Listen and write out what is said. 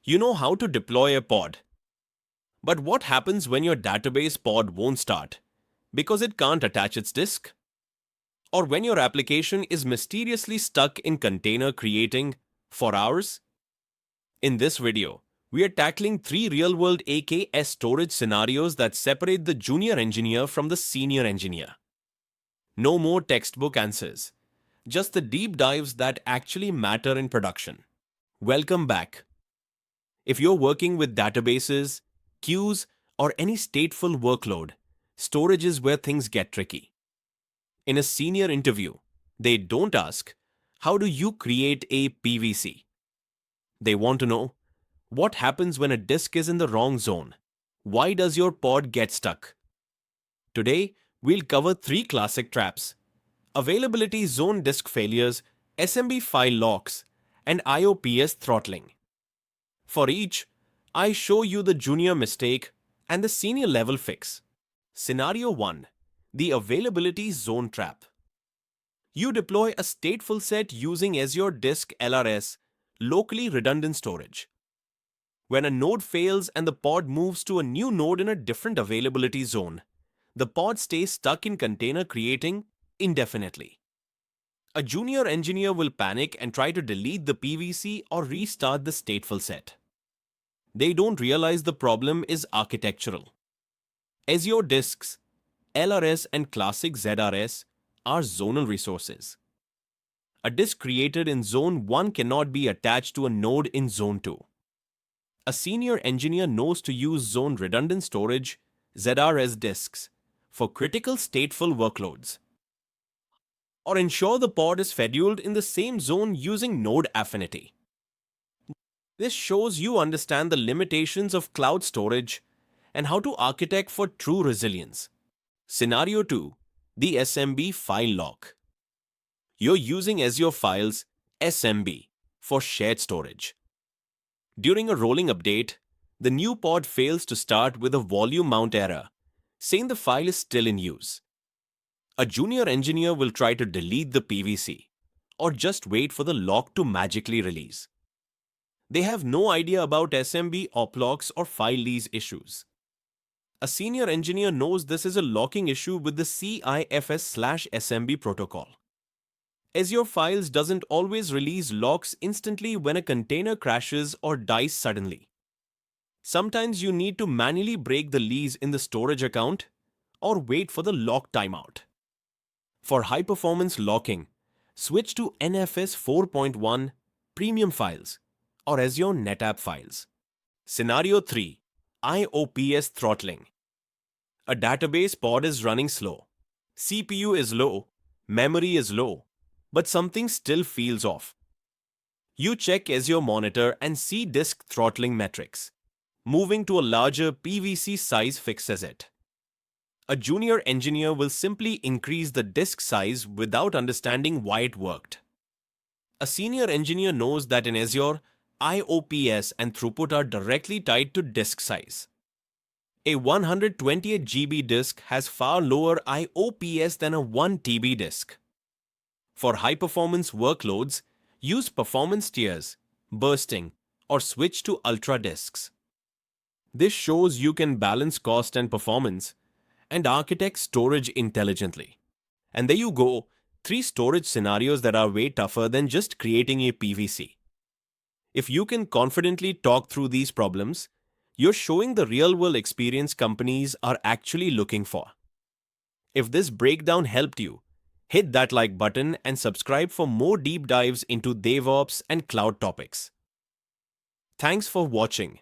You know how to deploy a pod. But what happens when your database pod won't start because it can't attach its disk? Or when your application is mysteriously stuck in container creating for hours? In this video, we are tackling 3 real-world AKS storage scenarios that separate the junior engineer from the senior engineer. No more textbook answers, just the deep dives that actually matter in production. Welcome back. If you're working with databases, queues, or any stateful workload, storage is where things get tricky. In a senior interview, they don't ask, "How do you create a PVC?" They want to know, what happens when a disk is in the wrong zone? Why does your pod get stuck? Today, we'll cover 3 classic traps: availability zone disk failures, SMB file locks, and IOPS throttling. For each, I show you the junior mistake and the senior level fix. Scenario 1. The availability zone trap. You deploy a StatefulSet using Azure Disk LRS, locally redundant storage. When a node fails and the pod moves to a new node in a different availability zone, the pod stays stuck in container creating indefinitely. A junior engineer will panic and try to delete the PVC or restart the StatefulSet. They don't realize the problem is architectural. Azure disks, LRS and classic ZRS are zonal resources. A disk created in Zone 1 cannot be attached to a node in Zone 2. A senior engineer knows to use zone redundant storage, ZRS disks, for critical stateful workloads, or ensure the pod is scheduled in the same zone using node affinity. This shows you understand the limitations of cloud storage and how to architect for true resilience. Scenario 2. The SMB file lock. You're using Azure Files SMB for shared storage. During a rolling update, the new pod fails to start with a volume mount error, saying the file is still in use. A junior engineer will try to delete the PVC, or just wait for the lock to magically release. They have no idea about SMB oplocks or file lease issues. A senior engineer knows this is a locking issue with the CIFS/SMB protocol. Azure Files doesn't always release locks instantly when a container crashes or dies suddenly. Sometimes you need to manually break the lease in the storage account or wait for the lock timeout. For high-performance locking, switch to NFS 4.1 premium files or Azure NetApp files. Scenario 3. IOPS throttling. A database pod is running slow. CPU is low, memory is low, but something still feels off. You check Azure Monitor and see disk throttling metrics. Moving to a larger PVC size fixes it. A junior engineer will simply increase the disk size without understanding why it worked. A senior engineer knows that in Azure, IOPS and throughput are directly tied to disk size. A 128 GB disk has far lower IOPS than a 1 TB disk. For high-performance workloads, use performance tiers, bursting, or switch to ultra disks. This shows you can balance cost and performance and architect storage intelligently. And there you go, 3 storage scenarios that are way tougher than just creating a PVC. If you can confidently talk through these problems, you're showing the real-world experience companies are actually looking for. If this breakdown helped you, hit that like button and subscribe for more deep dives into DevOps and cloud topics. Thanks for watching.